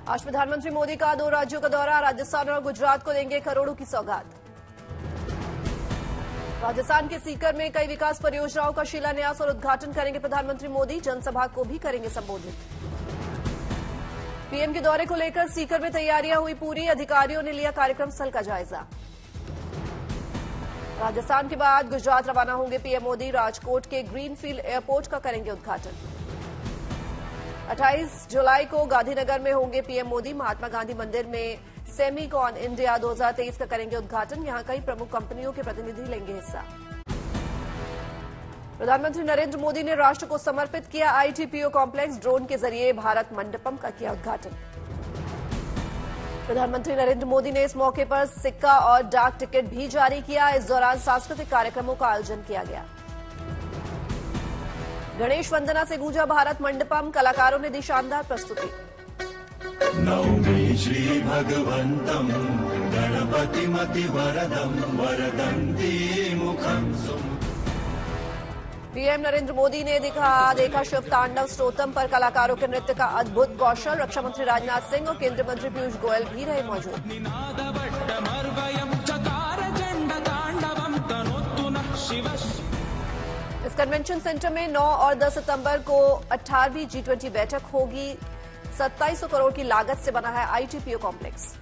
आज प्रधानमंत्री मोदी का 2 राज्यों का दौरा, राजस्थान और गुजरात को देंगे करोड़ों की सौगात। राजस्थान के सीकर में कई विकास परियोजनाओं का शिलान्यास और उद्घाटन करेंगे प्रधानमंत्री मोदी, जनसभा को भी करेंगे संबोधित। पीएम के दौरे को लेकर सीकर में तैयारियां हुई पूरी, अधिकारियों ने लिया कार्यक्रम स्थल का जायजा। राजस्थान के बाद गुजरात रवाना होंगे पीएम मोदी, राजकोट के ग्रीनफील्ड एयरपोर्ट का करेंगे उद्घाटन। 28 जुलाई को गांधीनगर में होंगे पीएम मोदी, महात्मा गांधी मंदिर में सेमीकॉन इंडिया 2023 का करेंगे उद्घाटन, यहां कई प्रमुख कंपनियों के प्रतिनिधि लेंगे हिस्सा। प्रधानमंत्री नरेंद्र मोदी ने राष्ट्र को समर्पित किया आईटीपीओ कॉम्प्लेक्स, ड्रोन के जरिए भारत मंडपम का किया उद्घाटन। प्रधानमंत्री नरेंद्र मोदी ने इस मौके पर सिक्का और डाक टिकट भी जारी किया। इस दौरान सांस्कृतिक कार्यक्रमों का आयोजन किया गया। गणेश वंदना से गूंजा भारत मंडपम, कलाकारों ने दी शानदार प्रस्तुति। नौमि श्री भगवंतम गणपतिमति वरदम वरदंती मुखम सुम। पीएम नरेंद्र मोदी ने देखा शिव तांडव स्तोत्रम पर कलाकारों के नृत्य का अद्भुत कौशल। रक्षा मंत्री राजनाथ सिंह और केंद्रीय मंत्री पीयूष गोयल भी रहे मौजूद। इस कन्वेंशन सेंटर में 9 और 10 सितंबर को 18वीं G20 बैठक होगी। 2700 करोड़ की लागत से बना है आईटीपीओ कॉम्प्लेक्स।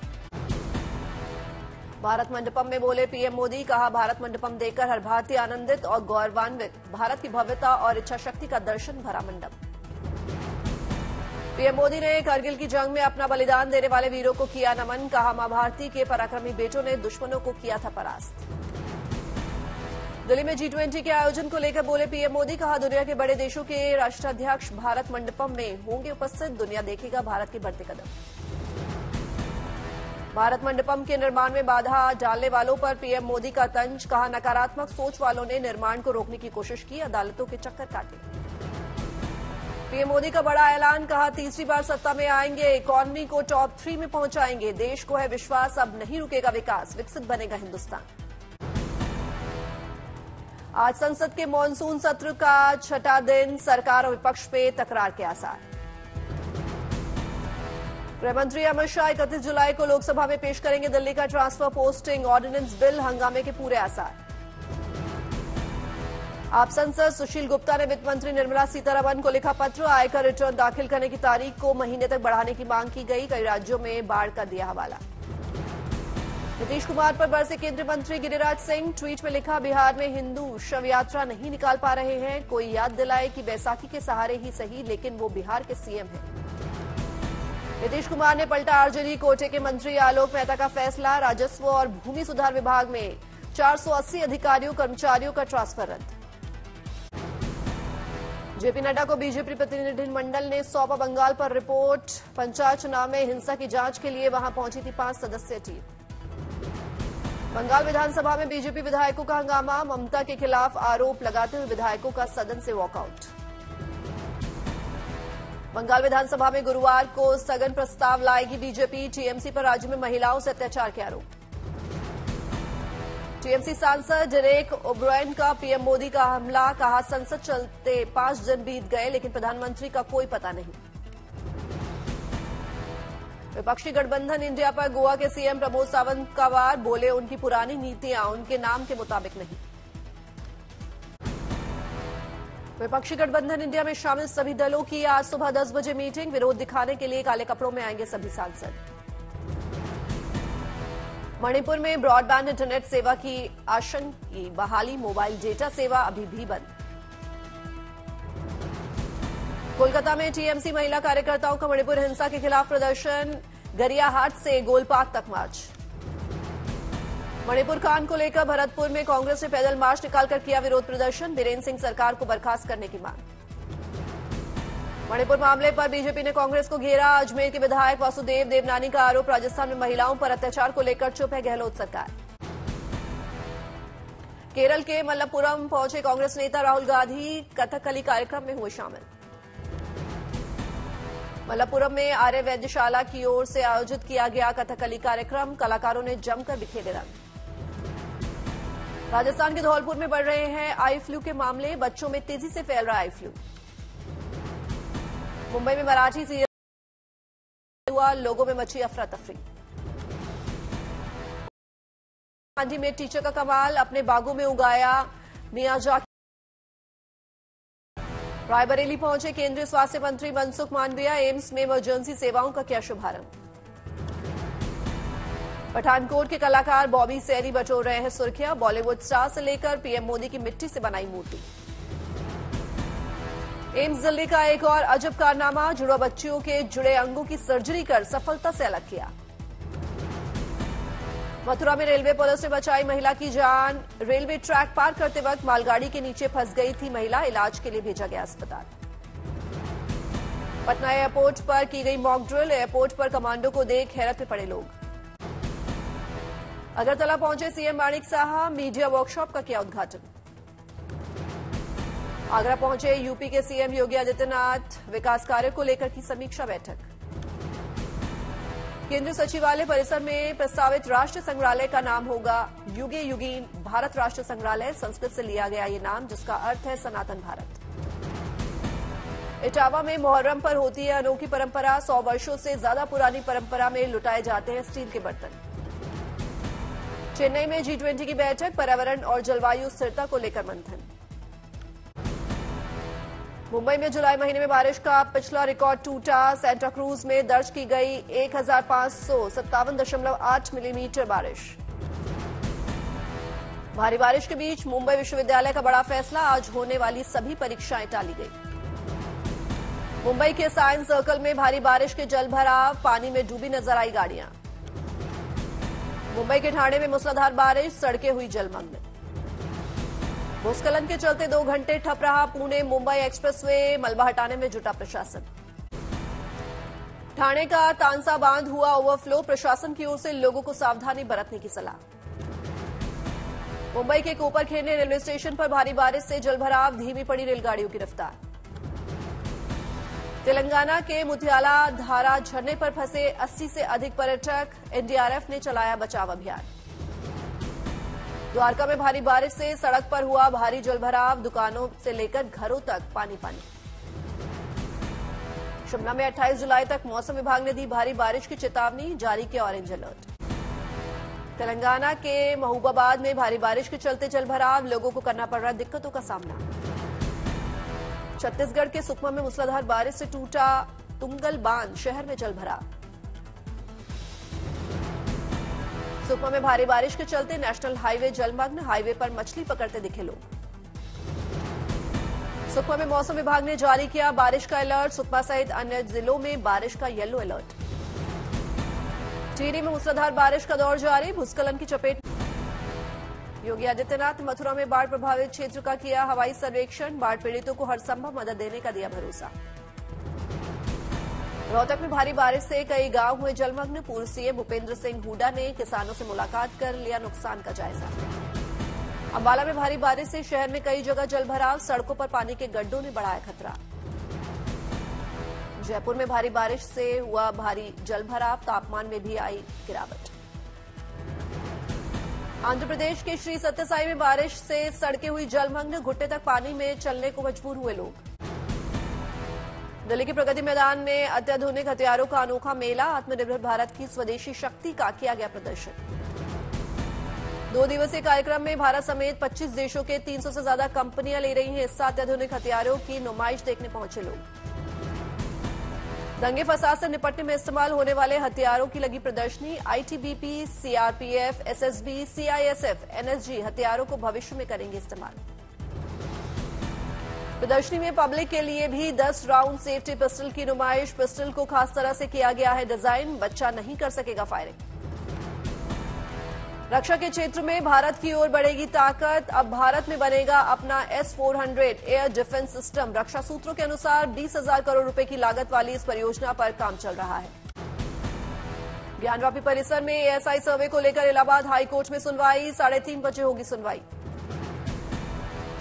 भारत मंडपम में बोले पीएम मोदी, कहा भारत मंडपम देखकर हर भारतीय आनंदित और गौरवान्वित, भारत की भव्यता और इच्छा शक्ति का दर्शन भरा मंडप। पीएम मोदी ने कारगिल की जंग में अपना बलिदान देने वाले वीरों को किया नमन, कहा मां भारती के पराक्रमी बेटों ने दुश्मनों को किया था परास्त। दिल्ली में G20 के आयोजन को लेकर बोले पीएम मोदी, कहा दुनिया के बड़े देशों के राष्ट्राध्यक्ष भारत मंडपम में होंगे उपस्थित, दुनिया देखेगा भारत के बढ़ते कदम। भारत मंडपम के निर्माण में बाधा डालने वालों पर पीएम मोदी का तंज, कहा नकारात्मक सोच वालों ने निर्माण को रोकने की कोशिश की, अदालतों के चक्कर काटे। पीएम मोदी का बड़ा ऐलान, कहा तीसरी बार सत्ता में आएंगे, इकॉनमी को टॉप 3 में पहुंचाएंगे, देश को है विश्वास अब नहीं रुकेगा विकास, विकसित बनेगा हिंदुस्तान। आज संसद के मॉनसून सत्र का 6ठा दिन, सरकार और विपक्ष पे तकरार के आसार। गृहमंत्री अमित शाह 31 जुलाई को लोकसभा में पेश करेंगे दिल्ली का ट्रांसफर पोस्टिंग ऑर्डिनेंस बिल, हंगामे के पूरे आसार। आप सांसद सुशील गुप्ता ने वित्त मंत्री निर्मला सीतारमण को लिखा पत्र, आयकर रिटर्न दाखिल करने की तारीख को महीने तक बढ़ाने की मांग की गई, कई राज्यों में बाढ़ का दिया हवाला। नीतीश कुमार पर बरसे केंद्रीय मंत्री गिरिराज सिंह, ट्वीट में लिखा बिहार में हिंदू शव यात्रा नहीं निकाल पा रहे हैं, कोई याद दिलाए कि बैसाखी के सहारे ही सही लेकिन वो बिहार के सीएम हैं। नीतीश कुमार ने पलटा आरजेडी कोटे के मंत्री आलोक मेहता का फैसला, राजस्व और भूमि सुधार विभाग में 480 अधिकारियों कर्मचारियों का ट्रांसफर रद्द। जेपी नड्डा को बीजेपी प्रतिनिधिमंडल ने सौंपा बंगाल पर रिपोर्ट, पंचायत चुनाव में हिंसा की जांच के लिए वहां पहुंची थी 5 सदस्यीय टीम। बंगाल विधानसभा में बीजेपी विधायकों का हंगामा, ममता के खिलाफ आरोप लगाते हुए विधायकों का सदन से वॉकआउट। बंगाल विधानसभा में गुरुवार को स्थगन प्रस्ताव लाएगी बीजेपी, टीएमसी पर राज्य में महिलाओं से अत्याचार के आरोप। टीएमसी सांसद डेरेक ओब्रायन का पीएम मोदी का हमला, कहा संसद चलते 5 दिन बीत गए लेकिन प्रधानमंत्री का कोई पता नहीं। विपक्षी गठबंधन इंडिया पर गोवा के सीएम प्रमोद सावंत का वार, बोले उनकी पुरानी नीतियां उनके नाम के मुताबिक नहीं। विपक्षी गठबंधन इंडिया में शामिल सभी दलों की आज सुबह 10 बजे मीटिंग, विरोध दिखाने के लिए काले कपड़ों में आएंगे सभी सांसद। मणिपुर में ब्रॉडबैंड इंटरनेट सेवा की आशंकी बहाली, मोबाइल डेटा सेवा अभी भी बंद। कोलकाता में टीएमसी महिला कार्यकर्ताओं का मणिपुर हिंसा के खिलाफ प्रदर्शन, गरियाहाट से गोलपाक तक मार्च। मणिपुर कांड को लेकर भरतपुर में कांग्रेस ने पैदल मार्च निकालकर किया विरोध प्रदर्शन, बीरेन्द्र सिंह सरकार को बर्खास्त करने की मांग। मणिपुर मामले पर बीजेपी ने कांग्रेस को घेरा, अजमेर के विधायक वासुदेव देवनानी का आरोप, राजस्थान में महिलाओं पर अत्याचार को लेकर चुप है गहलोत सरकार। केरल के मल्लपुरम पहुंचे कांग्रेस नेता राहुल गांधी, कथकली कार्यक्रम में हुए शामिल। मल्लपुरम में आर्य वैद्यशाला की ओर से आयोजित किया गया कथकली कार्यक्रम, कलाकारों ने जमकर बिखेरे रंग। राजस्थान के धौलपुर में बढ़ रहे हैं आई फ्लू के मामले, बच्चों में तेजी से फैल रहा आई फ्लू। मुंबई में मराठी सीरियल हुआ, लोगों में मची अफरा तफरी। मंडी में टीचर का कमाल, अपने बागों में उगाया मियाजाकी। रायबरेली पहुंचे केंद्रीय स्वास्थ्य मंत्री मनसुख मांडविया, एम्स में इमरजेंसी सेवाओं का किया शुभारंभ। पठानकोट के कलाकार बॉबी सैनी बटोर रहे हैं सुर्खियां, बॉलीवुड स्टार से लेकर पीएम मोदी की मिट्टी से बनाई मूर्ति। एम्स दिल्ली का एक और अजब कारनामा, जुड़वा बच्चियों के जुड़े अंगों की सर्जरी कर सफलता से अलग किया। मथुरा में रेलवे पुलिस ने बचाई महिला की जान, रेलवे ट्रैक पार करते वक्त मालगाड़ी के नीचे फंस गई थी महिला, इलाज के लिए भेजा गया अस्पताल। पटना एयरपोर्ट पर की गई मॉक ड्रिल, एयरपोर्ट पर कमांडो को देख हैरत में पड़े लोग। अगरतला पहुंचे सीएम माणिक साहा, मीडिया वर्कशॉप का किया उद्घाटन। आगरा पहुंचे यूपी के सीएम योगी आदित्यनाथ, विकास कार्यों को लेकर की समीक्षा बैठक। केंद्रीय सचिवालय परिसर में प्रस्तावित राष्ट्रीय संग्रहालय का नाम होगा युगे युगीन भारत राष्ट्रीय संग्रहालय, संस्कृत से लिया गया ये नाम जिसका अर्थ है सनातन भारत। इटावा में मुहर्रम पर होती है अनोखी परंपरा, 100 वर्षों से ज्यादा पुरानी परंपरा में लुटाए जाते हैं स्टील के बर्तन। चेन्नई में G20 की बैठक, पर्यावरण और जलवायु स्थिरता को लेकर मंथन। मुंबई में जुलाई महीने में बारिश का पिछला रिकॉर्ड टूटा, सेंटा क्रूज में दर्ज की गई 1557.8 मिलीमीटर बारिश। भारी बारिश के बीच मुंबई विश्वविद्यालय का बड़ा फैसला, आज होने वाली सभी परीक्षाएं टाली गई। मुंबई के साइंस सर्कल में भारी बारिश के जलभराव, पानी में डूबी नजर आई गाड़ियां। मुंबई के ठाणे में मूसलाधार बारिश, सड़कें हुई जलमग्न। भूस्खलन के चलते 2 घंटे ठप रहा पुणे मुंबई एक्सप्रेसवे, मलबा हटाने में जुटा प्रशासन। ठाणे का तानसा बांध हुआ ओवरफ्लो, प्रशासन की ओर से लोगों को सावधानी बरतने की सलाह। मुंबई के कोपरखेरने रेलवे स्टेशन पर भारी बारिश से जलभराव, धीमी पड़ी रेलगाड़ियों की रफ्तार। तेलंगाना के मुथियाला धारा झरने पर फंसे 80 से अधिक पर्यटक, एनडीआरएफ ने चलाया बचाव अभियान। द्वारका में भारी बारिश से सड़क पर हुआ भारी जलभराव, दुकानों से लेकर घरों तक पानी पानी। शिमला में 28 जुलाई तक मौसम विभाग ने दी भारी बारिश की चेतावनी, जारी किया ऑरेंज अलर्ट। तेलंगाना के महबूबाबाद में भारी बारिश के चलते जलभराव, लोगों को करना पड़ रहा दिक्कतों का सामना। छत्तीसगढ़ के सुकमा में मूसलाधार बारिश से टूटा तुंगल बांध, शहर में जलभराव। सुकमा में भारी बारिश के चलते नेशनल हाईवे जलमग्न, हाईवे पर मछली पकड़ते दिखे लोग। सुकमा में मौसम विभाग ने जारी किया बारिश का अलर्ट, सुकमा सहित अन्य जिलों में बारिश का येलो अलर्ट। टिहरी में मूसलाधार बारिश का दौर जारी, भूस्खलन की चपेट। योगी आदित्यनाथ मथुरा में बाढ़ प्रभावित क्षेत्र का किया हवाई सर्वेक्षण, बाढ़ पीड़ितों को हर संभव मदद देने का दिया भरोसा। रोहतक में भारी बारिश से कई गांव हुए जलमग्न, पूर्व सीएम भूपेंद्र सिंह हुड्डा ने किसानों से मुलाकात कर लिया नुकसान का जायजा। अंबाला में भारी बारिश से शहर में कई जगह जलभराव, सड़कों पर पानी के गड्ढों ने बढ़ाया खतरा। जयपुर में भारी बारिश से हुआ भारी जलभराव, तापमान में भी आई गिरावट। आंध्र प्रदेश के श्री सत्यसाई में बारिश से सड़कें हुई जलमग्न, घुटने तक पानी में चलने को मजबूर हुए लोग। दिल्ली के प्रगति मैदान में अत्याधुनिक हथियारों का अनोखा मेला, आत्मनिर्भर भारत की स्वदेशी शक्ति का किया गया प्रदर्शन। 2 दिवसीय कार्यक्रम में भारत समेत 25 देशों के 300 से ज्यादा कंपनियां ले रही हैं हिस्सा, अत्याधुनिक हथियारों की नुमाइश देखने पहुंचे लोग। दंगे फसाद से निपटने में इस्तेमाल होने वाले हथियारों की लगी प्रदर्शनी, ITBP, CRPF, SSB, CISF, NSG हथियारों को भविष्य में करेंगे इस्तेमाल। प्रदर्शनी में पब्लिक के लिए भी 10 राउंड सेफ्टी पिस्टल की नुमाइश, पिस्टल को खास तरह से किया गया है डिजाइन, बच्चा नहीं कर सकेगा फायरिंग। रक्षा के क्षेत्र में भारत की ओर बढ़ेगी ताकत, अब भारत में बनेगा अपना S-400 एयर डिफेंस सिस्टम। रक्षा सूत्रों के अनुसार 20,000 करोड़ रुपए की लागत वाली इस परियोजना पर काम चल रहा है। ज्ञानवापी परिसर में एएसआई सर्वे को लेकर इलाहाबाद हाईकोर्ट में सुनवाई, 3:30 बजे होगी सुनवाई।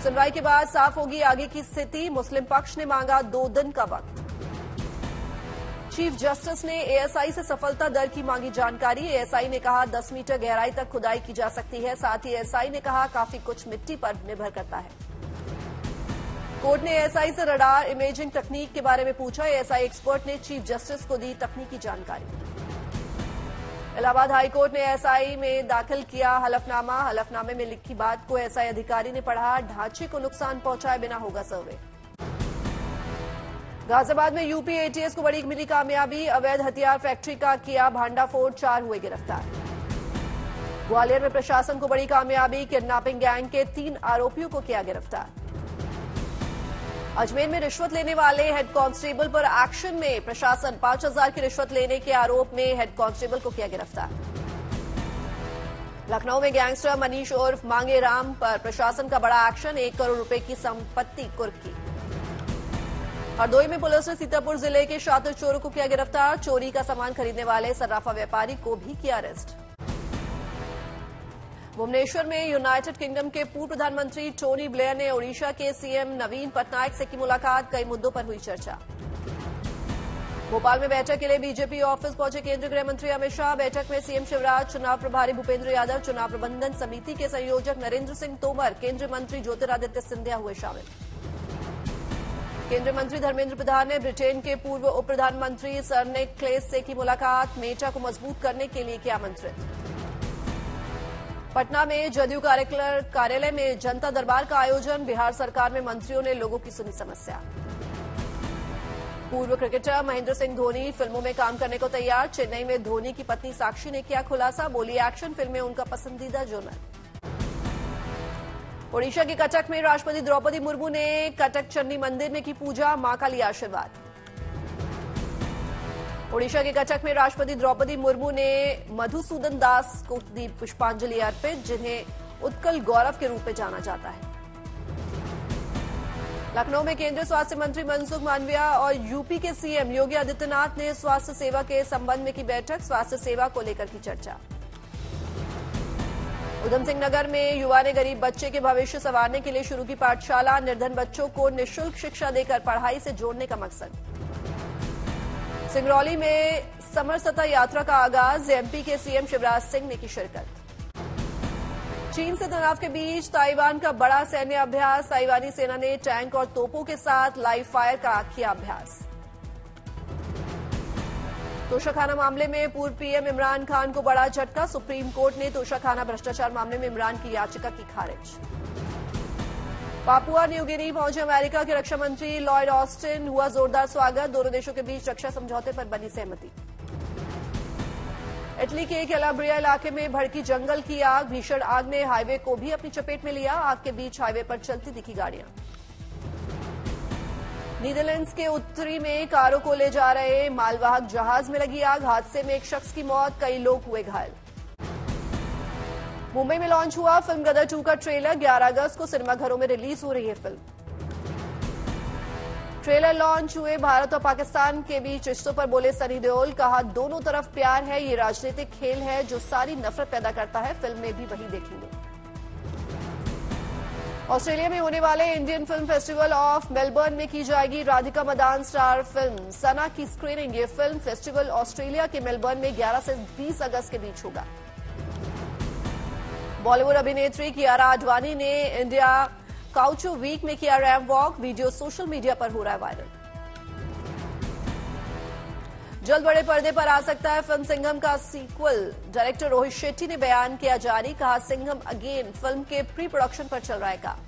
सुनवाई के बाद साफ होगी आगे की स्थिति, मुस्लिम पक्ष ने मांगा 2 दिन का वक्त। चीफ जस्टिस ने एएसआई से सफलता दर की मांगी जानकारी, एएसआई ने कहा 10 मीटर गहराई तक खुदाई की जा सकती है, साथ ही एएसआई ने कहा काफी कुछ मिट्टी पर निर्भर करता है। कोर्ट ने एएसआई से रडार इमेजिंग तकनीक के बारे में पूछा। एएसआई एक्सपर्ट ने चीफ जस्टिस को दी तकनीकी जानकारी। इलाहाबाद हाईकोर्ट ने एएसआई में दाखिल किया हलफनामा। हलफनामे में लिखी बात को एएसआई अधिकारी ने पढ़ा। ढांचे को नुकसान पहुंचाए बिना होगा सर्वे। गाजियाबाद में यूपी एटीएस को बड़ी मिली कामयाबी। अवैध हथियार फैक्ट्री का किया भांडाफोड़, 4 हुए गिरफ्तार। ग्वालियर में प्रशासन को बड़ी कामयाबी। किडनैपिंग गैंग के 3 आरोपियों को किया गिरफ्तार। अजमेर में रिश्वत लेने वाले हेड कांस्टेबल पर एक्शन में प्रशासन। 5,000 की रिश्वत लेने के आरोप में हेड कांस्टेबल को किया गिरफ्तार। लखनऊ में गैंगस्टर मनीष उर्फ मांगे राम पर प्रशासन का बड़ा एक्शन। 1 करोड़ रुपए की संपत्ति कुर्क की। हरदोई में पुलिस ने सीतापुर जिले के शातिर चोरों को किया गिरफ्तार। चोरी का सामान खरीदने वाले सर्राफा व्यापारी को भी किया अरेस्ट। भुवनेश्वर में यूनाइटेड किंगडम के पूर्व प्रधानमंत्री टोनी ब्लेयर ने ओडिशा के सीएम नवीन पटनायक से की मुलाकात। कई मुद्दों पर हुई चर्चा। भोपाल में बैठक के लिए बीजेपी ऑफिस पहुंचे केंद्रीय गृह मंत्री अमित शाह। बैठक में सीएम शिवराज, चुनाव प्रभारी भूपेंद्र यादव, चुनाव प्रबंधन समिति के संयोजक नरेंद्र सिंह तोमर, केंद्रीय मंत्री ज्योतिरादित्य सिंधिया हुए शामिल। केंद्रीय मंत्री धर्मेंद्र प्रधान ने ब्रिटेन के पूर्व उप प्रधानमंत्री सर निक क्लेस से की मुलाकात। मेटा को मजबूत करने के लिए किया आमंत्रित। पटना में जदयू कार्यालय में जनता दरबार का आयोजन। बिहार सरकार में मंत्रियों ने लोगों की सुनी समस्या। पूर्व क्रिकेटर महेंद्र सिंह धोनी फिल्मों में काम करने को तैयार। चेन्नई में धोनी की पत्नी साक्षी ने किया खुलासा। बोली एक्शन फिल्में उनका पसंदीदा जोनर। ओडिशा के कटक में राष्ट्रपति द्रौपदी मुर्मू ने कटक चंडी मंदिर में की पूजा। मां का लिया आशीर्वाद। ओडिशा के कटक में राष्ट्रपति द्रौपदी मुर्मू ने मधुसूदन दास को दी पुष्पांजलि अर्पित, जिन्हें उत्कल गौरव के रूप में जाना जाता है। लखनऊ में केंद्रीय स्वास्थ्य मंत्री मनसुख मांडविया और यूपी के सीएम योगी आदित्यनाथ ने स्वास्थ्य सेवा के संबंध में की बैठक। स्वास्थ्य सेवा को लेकर की चर्चा। उधम सिंह नगर में युवा ने गरीब बच्चे के भविष्य संवारने के लिए शुरू की पाठशाला। निर्धन बच्चों को निःशुल्क शिक्षा देकर पढ़ाई से जोड़ने का मकसद। सिंगरौली में समरसता यात्रा का आगाज। एमपी के सीएम शिवराज सिंह ने की शिरकत। चीन से तनाव के बीच ताइवान का बड़ा सैन्य अभ्यास। ताइवानी सेना ने टैंक और तोपों के साथ लाइव फायर का किया अभ्यास। तोशाखाना मामले में पूर्व पीएम इमरान खान को बड़ा झटका। सुप्रीम कोर्ट ने तोशाखाना भ्रष्टाचार मामले में इमरान की याचिका की खारिज। पापुआ न्यू गिनी पहुंचे अमेरिका के रक्षा मंत्री लॉयड ऑस्टिन। हुआ जोरदार स्वागत। दोनों देशों के बीच रक्षा समझौते पर बनी सहमति। इटली के कैलाब्रिया इलाके में भड़की जंगल की आग। भीषण आग ने हाईवे को भी अपनी चपेट में लिया। आग के बीच हाईवे पर चलती दिखी गाड़ियां। नीदरलैंड्स के उत्तरी में कारों को ले जा रहे मालवाहक जहाज में लगी आग। हादसे में एक शख्स की मौत, कई लोग हुए घायल। मुंबई में लॉन्च हुआ फिल्म गदर 2 का ट्रेलर। 11 अगस्त को सिनेमाघरों में रिलीज हो रही है फिल्म। ट्रेलर लॉन्च हुए भारत और पाकिस्तान के बीच रिश्तों पर बोले सनी देओल। कहा दोनों तरफ प्यार है, ये राजनीतिक खेल है जो सारी नफरत पैदा करता है। फिल्म में भी वही देखेंगे। ऑस्ट्रेलिया में होने वाले Indian film festival of Melbourne में की जाएगी राधिका मदान स्टार फिल्म सना की स्क्रीनिंग। ये फिल्म फेस्टिवल ऑस्ट्रेलिया के मेलबर्न में 11 से 20 अगस्त के बीच होगा। बॉलीवुड अभिनेत्री कियारा आडवाणी ने इंडिया काउचो वीक में किया ramp walk. Video social media पर हो रहा है वायरल। जल्द बड़े पर्दे पर आ सकता है फिल्म सिंघम का सीक्वल। डायरेक्टर रोहित शेट्टी ने बयान किया जारी। कहा सिंघम अगेन फिल्म के प्री प्रोडक्शन पर चल रहा है काम।